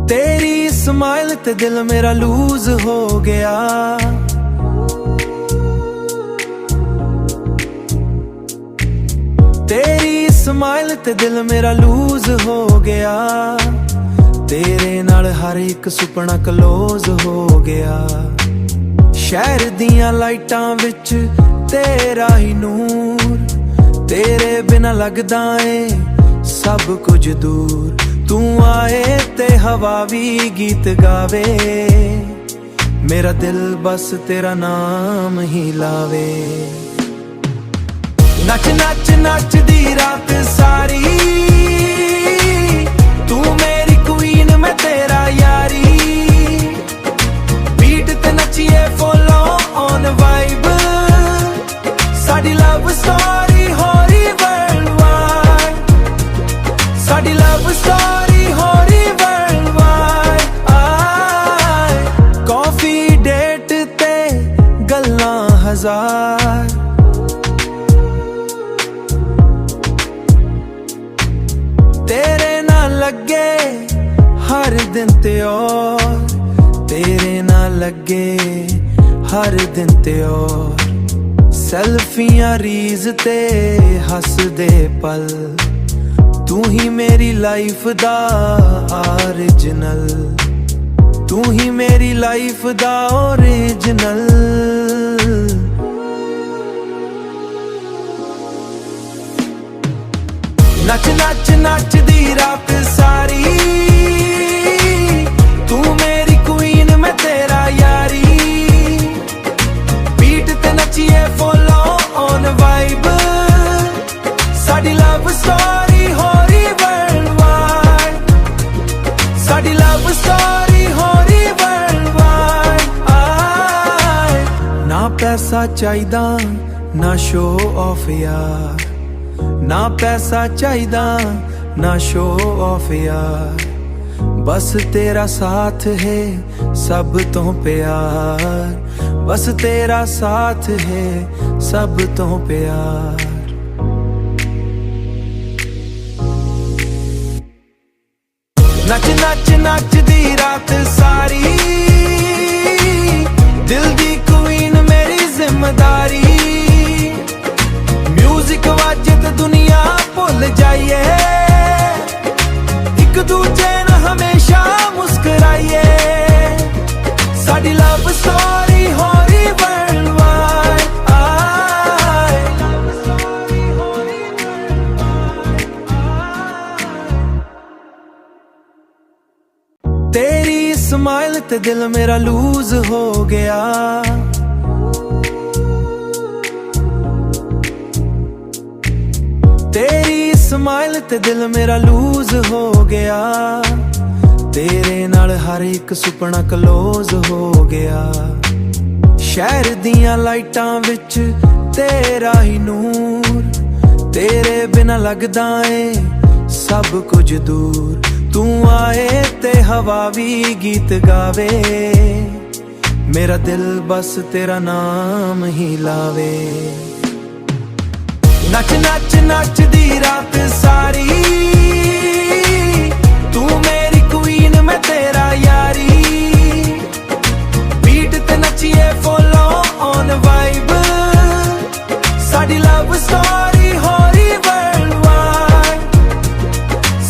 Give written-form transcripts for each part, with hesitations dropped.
तेरी स्माइल ते दिल मेरा लूज हो गया। तेरी स्माइल ते दिल मेरा लूज हो गया। तेरे नाल हर एक सुपना क्लोज हो गया। शहर दियां लाइटां विच तेरा ही नूर, तेरे बिना लगदा ए सब कुछ दूर। तू आए ते हवा भी गीत गावे, मेरा दिल बस तेरा नाम ही लावे। नच नच नचदी रात सारी, तू मेरी क्वीन मैं तेरा यारी। बीट ते नचिए फॉलो ऑन वाइब, साडी लव स्टोरी हो रही वर्ल्ड वाइड। साडी लव स्टोरी हो रही वर्ल्ड वाइड। कॉफी डेट ते गल्लां हजार, तेरे ना लगे हर दिन ते और, तेरे ना लगे हर दिन ते और। सेल्फियां रीज ते हसदे पल, तू ही मेरी लाइफ दा ओरिजिनल। तू ही मेरी लाइफ दा ओरिजिनल। नच नच नचदी रात सारी, तू मेरी क्वीन मैं तेरा यारी। बीट ते नचिए फॉलो ऑन वाइब, साडी लव स्टोरी हो रही वर्ल्ड वाइड। साडी लव स्टोरी हो रही वर्ल्ड वाइड। ना पैसा चाहिदा ना शो ऑफ यार, ना पैसा चाहिदा ना शो ऑफ यार। बस तेरा साथ है सब तो प्यार, बस तेरा साथ है सब तो प्यार। नच नच नचदी रात सारी, दिल दी क्वीन मेरी जिम्मेदारी। म्यूजिक वाजे ते दुनिया भुल जाइए, एक दूजे ना हमेशा मुस्कुराइए। साडी लव स्टोरी हो रही वर्ल्ड वाइड। तेरी स्माइल ते दिल मेरा लूज हो गया। तेरी स्माइल ते दिल मेरा लूज हो गया। तेरे नाल हर एक सुपना क्लोज हो गया। शहर दियां लाइटां विच तेरा ही नूर, तेरे बिना लगदा ए सब कुछ दूर। तू आए ते हवा भी गीत गावे, मेरा दिल बस तेरा नाम ही लावे। नच नच नचदी रात सारी, तू मेरी क्वीन मैं तेरा यारी। बीट ते नचिए फॉलो ऑन वाइब, साडी लव स्टोरी हो रही वर्ल्ड वाइड।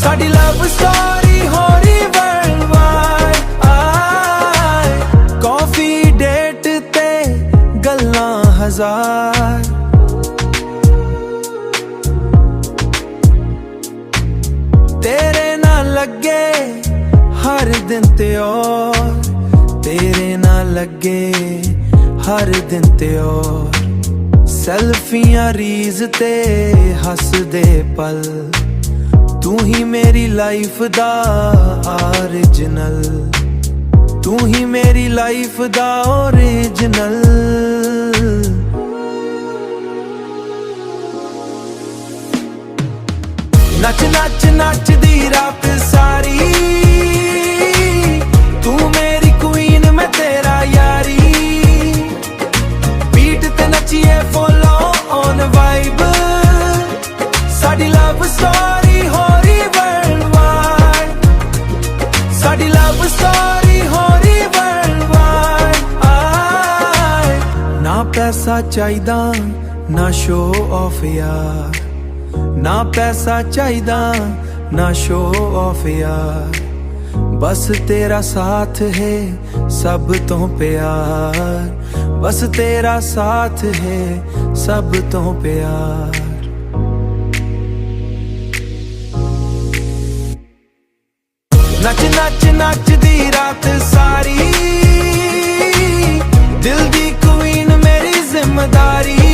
साडी लव स्टोरी हो रही वर्ल्ड वाइड। कॉफी डेट ते गल्लां हजार, तेरे ना लगे हर दिन ते और, तेरे ना लगे हर दिन ते और। सेल्फियां रीज ते हसदे पल, तू ही मेरी लाइफ दा ओरिजिनल। तू ही मेरी लाइफ दा ओरिजिनल। नच नच नचदी रात सारी, तू मेरी क्वीन मैं तेरा यारी। बीट ते नचिए फॉलो ऑन वाइब, साडी लव स्टोरी हो रही वर्ल्ड वाइड। साडी ਸਾਡੀ ਲਵ ਸਟੋਰੀ ਹੋ ਰਹੀ ਵਰਲਡ ਵਾਈਡ। ਨਾ ਪੈਸਾ ਚਾਹੀਦਾ ਨਾ ਸ਼ੋ ਆਫ ਯਾਰ, ਨਾ ਪੈਸਾ ਚਾਹੀਦਾ ना शो ऑफ यार, बस तेरा साथ है सब तो प्यार, बस तेरा साथ है सब तो प्यार। नच नच नच दी रात सारी, दिल दी क्वीन मेरी जिम्मेदारी,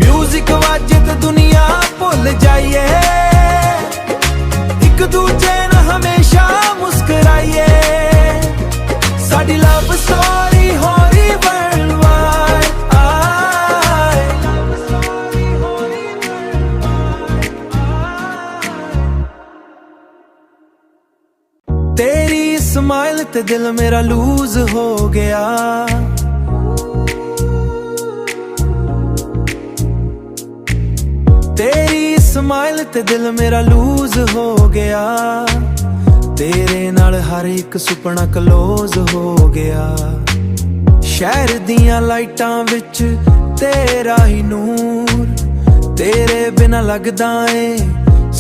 म्यूजिक वाजे ते दुनिया भुल जाइए, एक दूजे न हमेशा मुस्कुराइए, साडी लव स्टोरी हो रही वर्ल्ड वाइड। तेरी स्माइल ते दिल मेरा लूज हो गया, तेरी स्माइल ते दिल मेरा लूज हो गया, तेरे नाल हर एक सुपना क्लोज हो गया, शहर दियां लाइटां विच तेरा ही नूर, तेरे बिना लगदा है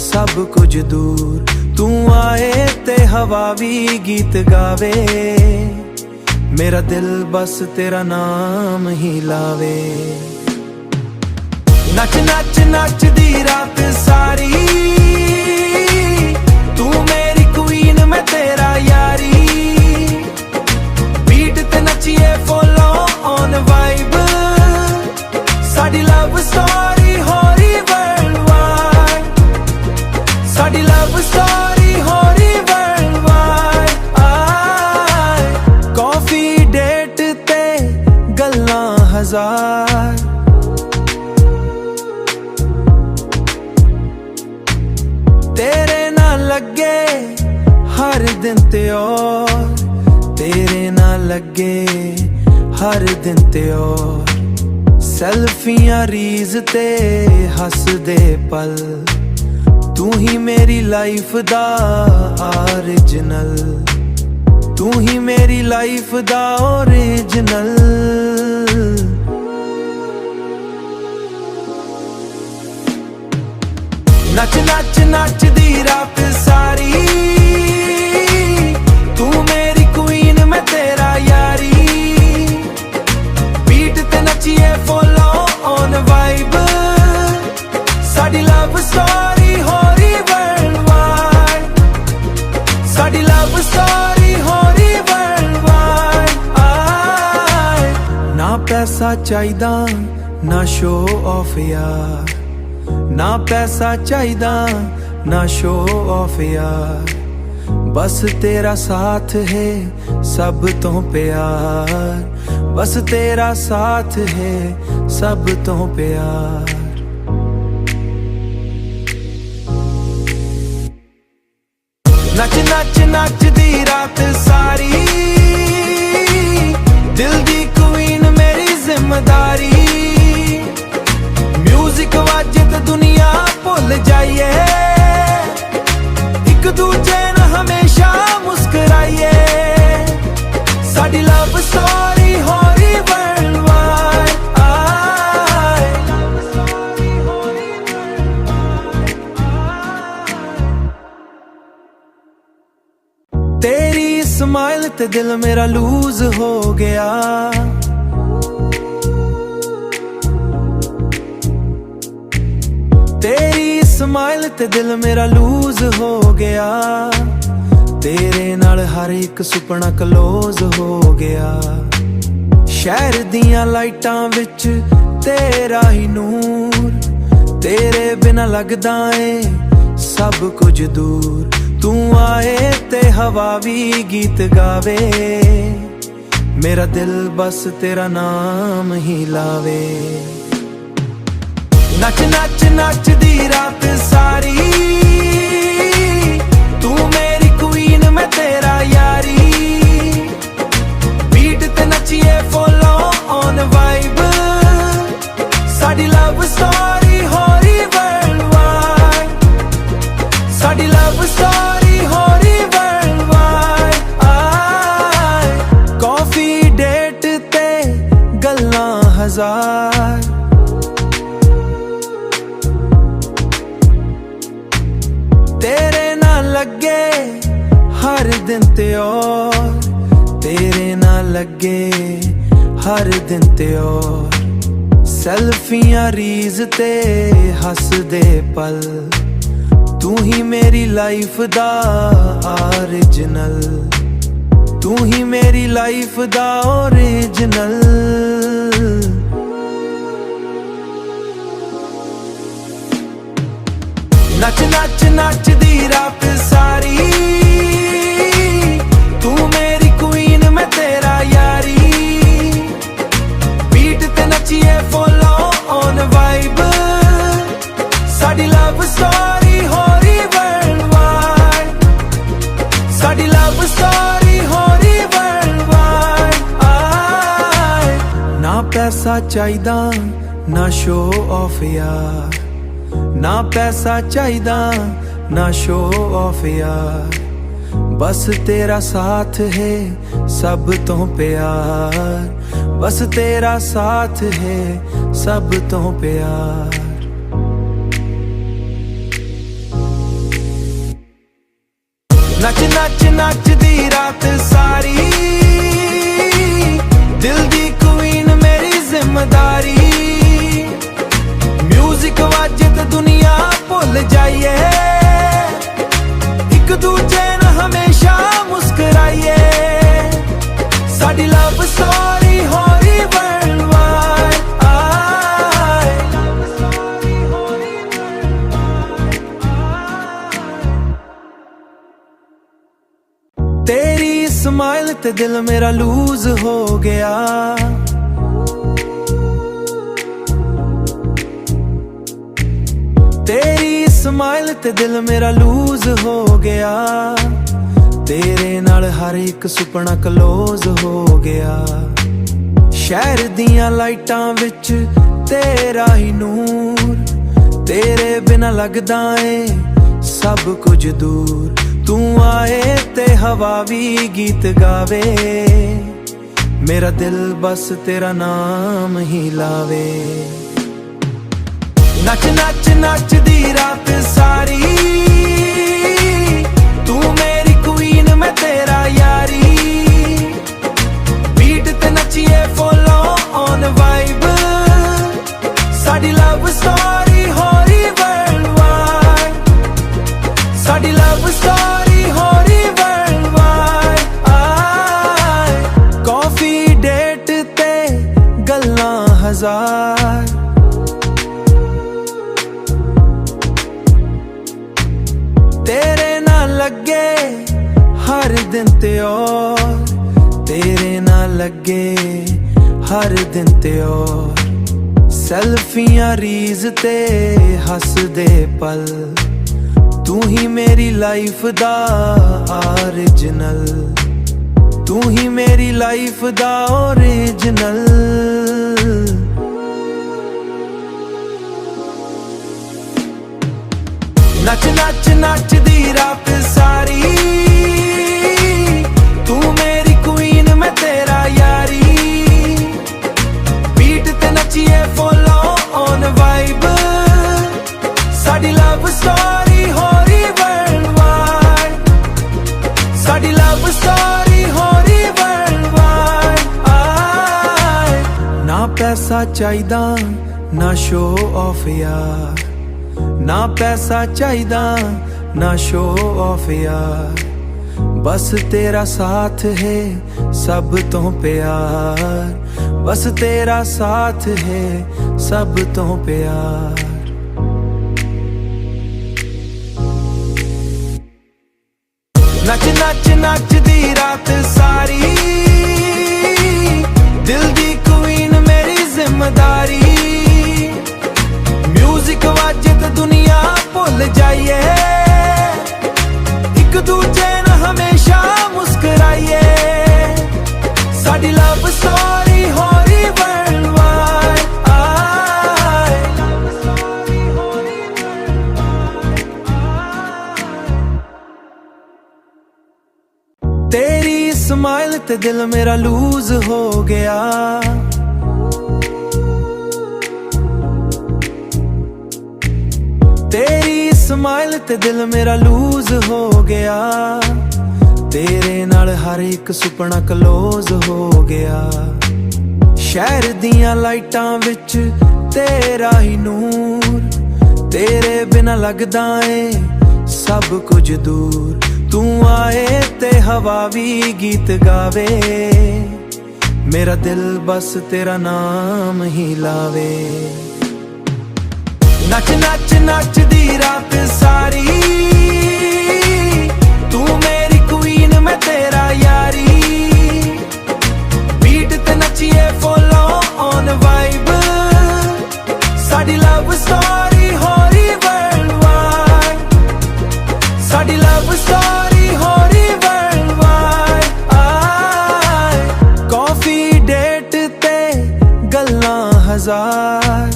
सब कुछ दूर, तू आए ते हवा भी गीत गावे, मेरा दिल बस तेरा नाम ही लावे। नच नच नच दी रात सारी, तू मेरी क्वीन मैं तेरा यारी, बीट ते नचिए फॉलो ऑन वाइब, साडी लव स्टोरी हो रही वर्ल्ड वाइड, साडी लव स्टोरी हो रही वर्ल्ड वाइड। कॉफी डेट ते गल्लां हजार, तेरे ना लगे हर दिन ते और, तेरे ना लगे हर दिन ते और, सेल्फियां रीज ते हस दे पल, तू ही मेरी लाइफ दा ओरिजिनल, तू ही मेरी लाइफ दा ओरिजिनल। नच नच नच दी रात सारी, तू मेरी क्वीन मैं तेरा यारी, बीट ते नचिए फॉलो ऑन वाइब, साडी लव स्टोरी हो रही वर्ल्ड वाइड, साडी लव स्टोरी हो रही वर्ल्ड वाइड। ना पैसा चाਹੀਦਾ ना शो ऑफ यार, ना पैसा चाहिदा ना शो ऑफ यार, बस तेरा साथ है सब तो प्यार, बस तेरा साथ है सब तो प्यार। नच नच नच दी रात सारी, दिल दी क्वीन मेरी जिम्मेदारी, म्यूजिक वाजे ते दुनिया भुल जाइए, एक दूजे न हमेशा मुस्कुराइए, साडी लव स्टोरी हो रही वर्ल्ड वाइड। तेरी स्माइल ते दिल मेरा लूज हो गया, तेरी स्माइल ते दिल मेरा लूज हो गया, तेरे नाल हर एक सुपना क्लोज हो गया, शहर दियां लाइटां विच तेरा ही नूर, तेरे बिना लगदा है सब कुछ दूर, तू आए ते हवा भी गीत गावे, मेरा दिल बस तेरा नाम ही लावे। नच नच नच दी रात सारी, तू मेरी क्वीन मैं तेरा यारी, बीट ते नचिए फॉलो ऑन वाइब, साडी लव स्टोरी हो रही वर्ल्ड वाइड, साडी लव स्टोरी हो रही वर्ल्ड हर दिन ते और तेरे ना लगे हर दिन ते और सेल्फियां रीज ते हसदे पल तू ही मेरी लाइफ दा ओरिजिनल तू ही मेरी लाइफ दा ओरिजिनल नच नच नच दी रात सारी तू मेरी क्वीन मैं तेरा यारी बीट ते नचिए फुल ऑन वाइब साडी लव स्टोरी हो रही वर्ल्ड वाइड साडी लव स्टोरी हो रही वर्ल्ड वाइड ना पैसा चाहिदा ना शो ऑफ यार ना पैसा चाहिदा ना शो ऑफ यार बस तेरा साथ है सब तो प्यार बस तेरा साथ है सब तो प्यार नच नच नच दी रात सारी दिल दी क्वीन मेरी जिम्मेदारी म्यूजिक वाजे ते दुनिया भुल जाइए एक दूजे न हमेशा मुस्कुराइए साडी लव स्टोरी हो रही वर्ल्ड वाइड तेरी स्माइल ते दिल मेरा लूज हो गया तेरी स्माइल ते दिल मेरा लूज हो गया तेरे नाल हर एक सुपना क्लोज हो गया शहर दियां लाइटां विच तेरा ही नूर तेरे बिना लगदा है सब कुछ दूर तू आए ते हवा भी गीत गावे मेरा दिल बस तेरा नाम ही लावे नच नच नच दी रात सारी तू मेरी क्वीन मैं तेरा यारी बीट ते नचिए फुल ऑन वाइब साडी लव स्टोरी हो रही वर्ल्ड वाइड साडी लव स्टोरी हो रही वर्ल्ड वाइड कॉफी डेट ते गल्लां हजार तेरे ना लगे हर दिन ते और तेरे ना लगे हर दिन ते और सेल्फियां रीज ते हसदे पल तू ही मेरी लाइफ दा ओरिजिनल तू ही मेरी लाइफ दा ओरिजिनल नच नच नच दी रात सारी तू मेरी क्वीन मैं तेरा यारी बीट ते नचिए फुल ऑन वाइब साडी लव स्टोरी हो रही वर्ल्ड वाइड साडी लव स्टोरी हो रही वर्ल्ड वाइड ना पैसा चाहिदा ना शो ऑफ यार ना पैसा चाहिदा ना शो ऑफ यार बस तेरा साथ है सब तो प्यार बस तेरा साथ है सब तो प्यार नच नच नच दी रात सारी दिल दी क्वीन मेरी जिम्मेदारी म्यूजिक वाजे ते दुनिया भुल जाइए एक दूजे न हमेशा मुस्कुराइए साडी लव स्टोरी हो रही वर्ल्ड वाइड तेरी स्माइल ते दिल मेरा लूज हो गया तेरी स्माइल ते दिल मेरा लूज हो गया ਤੇਰੇ ਨਾਲ ਹਰ ਇੱਕ ਸੁਪਨਾ ਕਲੋਜ਼ ਹੋ ਗਿਆ। ਸ਼ਹਿਰ ਦੀਆਂ ਲਾਈਟਾਂ ਵਿੱਚ ਤੇਰਾ ਹੀ ਨੂਰ, ਤੇਰੇ ਬਿਨਾ ਲੱਗਦਾ ਏ ਸਭ ਕੁਝ ਦੂਰ। ਤੂੰ ਆਏ ਤੇ ਹਵਾ ਵੀ ਗੀਤ ਗਾਵੇ, ਮੇਰਾ ਦਿਲ ਬਸ ਤੇਰਾ ਨਾਮ ਹੀ ਲਾਵੇ। ਨੱਚ ਨੱਚ ਨੱਚਦੀ ਰਾਤ ਸਾਰੀ, ਤੂੰ ਮੇਰੀ ਕੁਈਨ ਮੈਂ ਤੇਰਾ ਯਾਰੀ। ਬੀਟ ਤੇ ਨੱਚੀਏ ਫੋਲੋ ਔਨ ਵਾਈਬ, ਸਾਡੀ ਲਵ ਸਟੋਰੀ ਹੋ ਰਹੀ ਵਰਲਡ ਵਾਈਡ, ਸਾਡੀ ਲਵ ਸਟੋਰੀ ਹੋ ਰਹੀ ਵਰਲਡ ਵਾਈਡ। ਆਏ ਕਾਫੀ ਡੇਟ ਤੇ ਗੱਲਾਂ ਹਜ਼ਾਰ,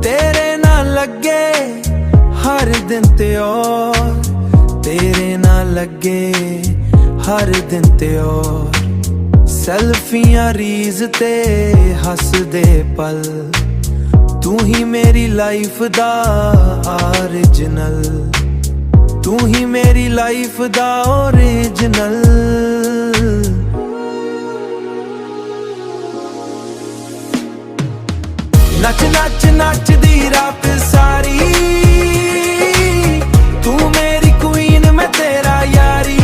ਤੇਰੇ ਨਾਲ ਲੱਗੇ ਹਰ ਦਿਨ ਤੇ ਔਰ, ਤੇਰੇ ਨਾਲ ਲੱਗੇ ਹਰ ਦਿਨ ਤੇ ਔਰ। ਸੈਲਫੀਆਂ ਰੀਜ਼ ਤੇ ਹੱਸਦੇ ਪਲ, ਤੂੰ ਹੀ ਮੇਰੀ ਲਾਈਫ ਦਾ ਓਰੀਜਨਲ, ਤੂੰ ਹੀ ਮੇਰੀ ਲਾਈਫ ਦਾ ਓਰੀਜਨਲ। ਨੱਚ ਨੱਚ ਨੱਚਦੀ ਰਾਤ ਸਾਰੀ, ਤੂੰ ਮੇਰੀ ਕੁਈਨ ਮੈਂ ਤੇਰਾ ਯਾਰੀ।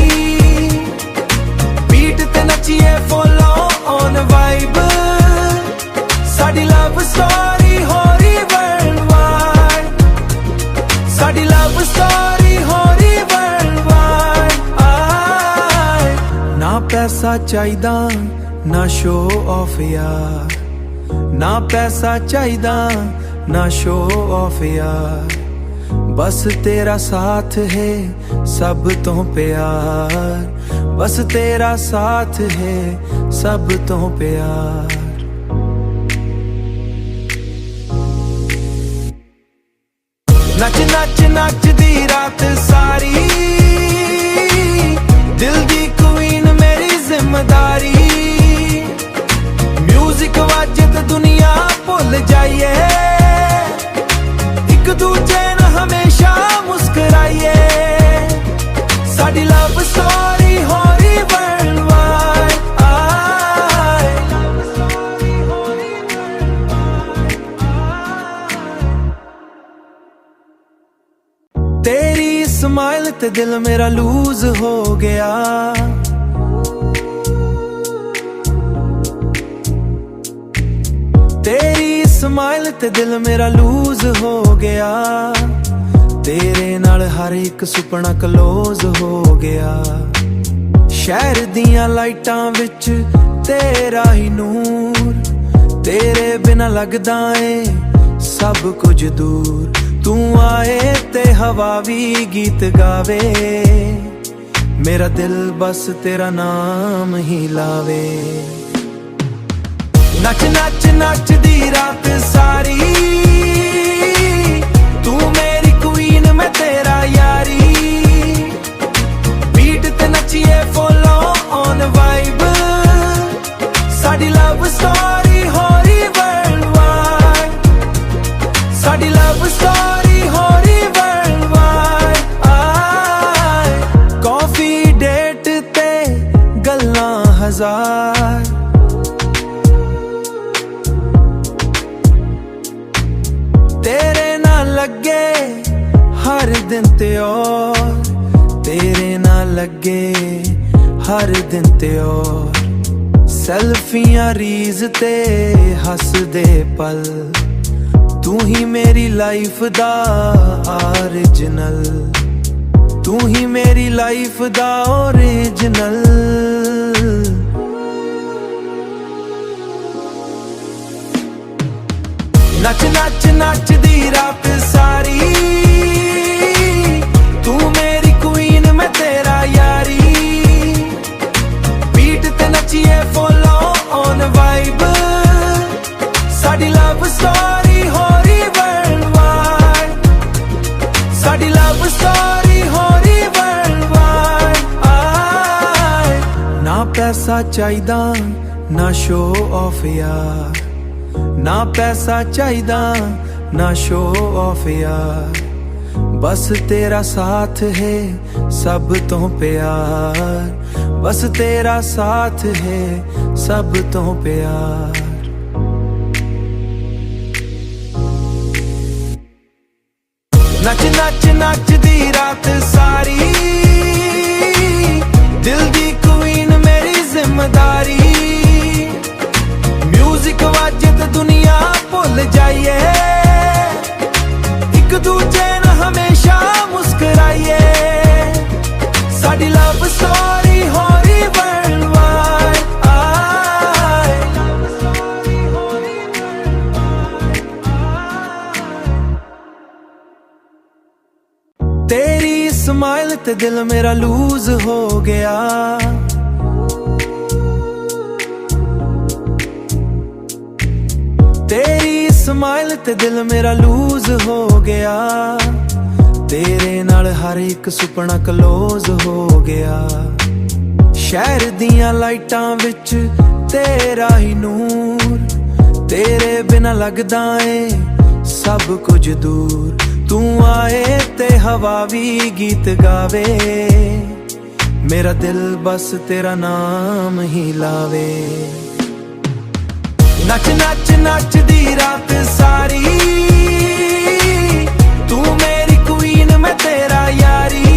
ਬੀਟ ਤੇ ਨੱਚੀਏ ਫੋਲੋ ਔਨ ਵਾਈਬ, ਸਾਡੀ ਲਵ ਸਟੋਰੀ ਹੋ ਰਹੀ ਵਰਲਡ ਵਾਈਡ, ਸਾਡੀ ਲਵ ਸਟੋਰੀ ਹੋ ਰਹੀ ਵਰਲਡ ਵਾਈਡ। ਆਏ ਨਾ ਪੈਸਾ ਚਾਹੀਦਾ ਨਾ ਸ਼ੋ ਆਫ ਯਾਰ, ਨਾ ਪੈਸਾ ਚਾਹੀਦਾ ਨਾ ਸ਼ੋ ਆਫ ਯਾਰ। ਬਸ ਤੇਰਾ ਸਾਥ ਹੈ ਸਭ ਤੋਂ ਪਿਆਰ, ਬਸ ਤੇਰਾ ਸਾਥ ਹੈ ਸਭ ਤੋਂ ਪਿਆਰ। ਨੱਚ ਨੱਚ ਨੱਚਦੀ ਰਾਤ ਸਾਰੀ, ਦਿਲ ਦੀ ਕੁਈਨ ਮੇਰੀ ਜ਼ਿੰਮੇਦਾਰੀ। ਮਿਊਜ਼ਿਕ ਵਾਜੇ ਤੇ ਦੁਨੀਆ ਭੁੱਲ ਜਾਈਏ, ਇੱਕ ਦੂਜੇ ਨਾਲ ਹਮੇਸ਼ਾ ਮੁਸਕਰਾਈਏ। ਸਾਡੀ ਲਵ ਸਟੋਰੀ ਹੋ ਰਹੀ ਵਰਲਡ ਵਾਈਡ, ਆਏ ਤੇਰੀ ਸਮਾਈਲ ਤੇ ਦਿਲ ਮੇਰਾ ਲੂਜ਼ ਹੋ ਗਿਆ। ਤੇਰੀ ਸਮਾਈਲ ਤੇ ਦਿਲ ਮੇਰਾ ਲੂਜ਼ ਹੋ ਗਿਆ, ਤੇਰੇ ਨਾਲ ਹਰ ਇੱਕ ਸੁਪਨਾ ਕਲੋਜ਼ ਹੋ ਗਿਆ। ਸ਼ਹਿਰ ਦੀਆਂ ਲਾਈਟਾਂ ਵਿੱਚ ਤੇਰਾ ਹੀ ਨੂਰ, ਤੇਰੇ ਬਿਨਾ ਲੱਗਦਾ ਏ ਸਭ ਕੁਝ ਦੂਰ। ਤੂੰ ਆਏ ਤੇ ਹਵਾ ਵੀ ਗੀਤ ਗਾਵੇ, ਮੇਰਾ ਦਿਲ ਬਸ ਤੇਰਾ ਨਾਮ ਹੀ ਲਾਵੇ। ਨੱਚ ਨੱਚ ਨੱਚਦੀ ਰਾਤ ਸਾਰੀ, ਤੂੰ ਮੇਰੀ ਕੁਈਨ ਮੈਂ ਤੇਰਾ ਯਾਰੀ। ਬੀਟ ਤੇ ਨੱਚੀਏ ਫੋਲੋ ਔਨ ਵਾਈਬ, ਸਾਡੀ ਲਵ ਸਟੋਰੀ ਹੋ ਰਹੀ ਵਰਲਡ ਵਾਈਡ, ਸਾਡੀ ਲਵ ਸਟੋਰੀ ਹੋ ਰਹੀ ਵਰਲਡ ਵਾਈਡ। ਆਏ ਕਾਫੀ ਡੇਟ ਤੇ ਗੱਲਾਂ ਹਜ਼ਾਰ, ਤੇਰੇ ਨਾਲ ਲੱਗੇ ਹਰ ਦਿਨ ਤੇ ਔਰ, ਤੇਰੇ ਨਾਲ ਲੱਗੇ ਹਰ ਦਿਨ ਤੇ ਔਰ। ਸੈਲਫੀਆਂ ਰੀਜ਼ ਤੇ ਹੱਸਦੇ ਪਲ, ਤੂੰ ਹੀ ਮੇਰੀ ਲਾਈਫ ਦਾ ਓਰੀਜਨਲ, ਤੂੰ ਹੀ ਮੇਰੀ ਲਾਈਫ ਦਾ ਓਰੀਜਨਲ। ਨੱਚ ਨੱਚ ਨੱਚਦੀ ਰਾਤ ਸਾਰੀ, ਤੂੰ ਮੇਰੀ ਕੁਈਨ ਮੈਂ ਤੇਰਾ ਯਾਰੀ। ਬੀਟ ਤੇ ਨੱਚੀਏ ਫੋਲੋ ਔਨ ਵਾਈਬ, ਸਾਡੀ ਲਵ ਸਟੋਰੀ ਹੋ ਰਹੀ ਵਰਲਡ ਵਾਈਡ, ਸਾਡੀ ਲਵ ਸਟੋਰੀ ਹੋ ਰਹੀ ਵਰਲਡ ਵਾਈਡ। ਆਏ ਨਾ ਪੈਸਾ ਚਾਹੀਦਾ ਨਾ ਸ਼ੋ ਆਫ ਯਾਰ, ਨਾ ਪੈਸਾ ਚਾਹੀਦਾ ਨਾ ਸ਼ੋ ਆਫ ਯਾਰ। बस तेरा साथ है सब तो प्यार, बस तेरा साथ है सब तो प्यार। नच नच नचदी रात सारी, दिल दी क्वीन मेरी जिम्मेदारी। म्यूजिक वाजे ते दुनिया भुल जाइए, एक दूजे न हमेशा मुस्कुराइए। साडी लव स्टोरी हो रही वर्ल्ड वाइड, तेरी स्माइल ते दिल मेरा लूज हो गया। तेरी स्माइल ते दिल मेरा लूज हो गया। तेरे नाल हर एक सुपना क्लोज हो गया। शहर दियां लाइटां विच तेरा ही नूर, तेरे बिना लगदा ए सब कुछ दूर। तू आए ते हवा भी गीत गावे, मेरा दिल बस तेरा नाम ही लावे। नच नच नचदी रात सारी, तू मेरी क्वीन मैं तेरा यारी।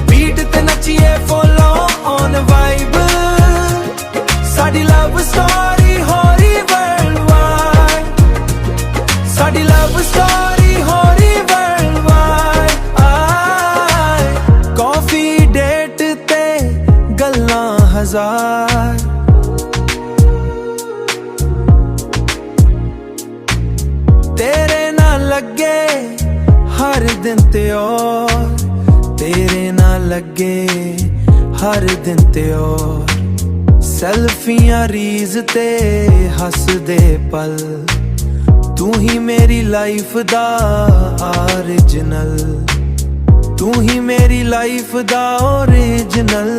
बीट ते नचिए फॉलो ऑन वाइब, साडी लव स्टोरी हो रही वर्ल्ड वाइड। साडी लव स्टोरी हो रही वर्ल्ड वाइड। कॉफी डेट ते गल्लां हजार, तेरे ना लगे हर दिन ते और, तेरे ना लगे हर दिन ते और। सेल्फियां रीज ते हसदे पल, तू ही मेरी लाइफ दा ओरिजिनल, तू ही मेरी लाइफ दा ओरिजिनल।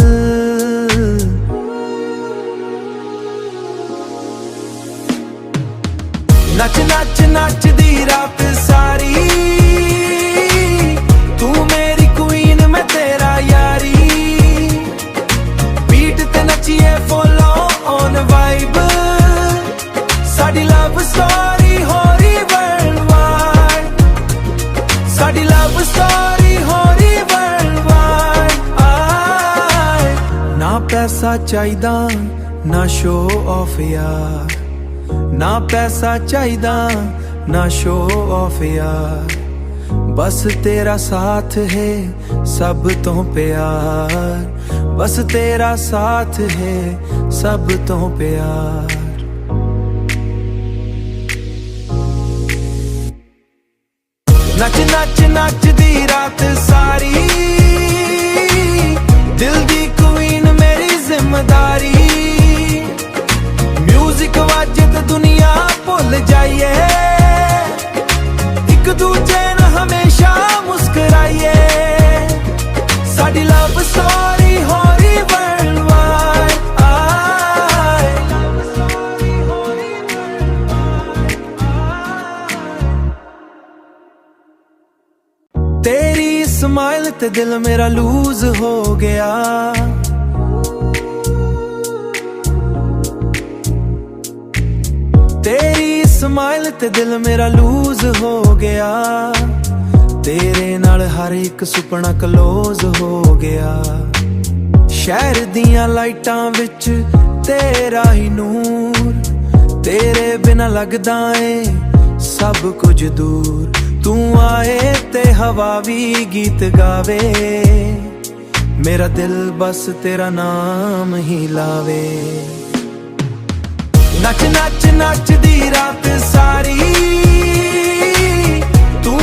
नच नच नचदी रात सारी, तू मेरी क्वीन मैं तेरा यारी। बीट ते नचिए फॉलो ऑन वाइब, साडी लव स्टोरी हो रही वर्ल्ड वाइड। साडी लव स्टोरी हो रही वर्ल्ड वाइड। ना पैसा चाहिदा ना शो ऑफ यार, ना पैसा चाहिदा ना शो ऑफ यार। बस तेरा साथ है सब तो प्यार, बस तेरा साथ है सब तो प्यार। नच नच नचदी रात सारी, दिल दी क्वीन मेरी जिम्मेदारी। म्यूजिक वाजे ते दुनिया भुल जाइए, एक दूजे न हमेशा मुस्कुराइए। साडी लव स्टोरी हो रही वर्ल्ड वाइड। तेरी स्माइल ते दिल मेरा लूज हो गया। तेरी स्माइल ते दिल मेरा लूज हो गया। तेरे नाल हर एक सुपना क्लोज हो गया। शहर दियां लाइटां विच तेरा ही नूर, तेरे बिना लगदा ए सब कुछ दूर। तू आए ते हवा भी गीत गावे, मेरा दिल बस तेरा नाम ही लावे। नच नच नचदी रात सारी, तू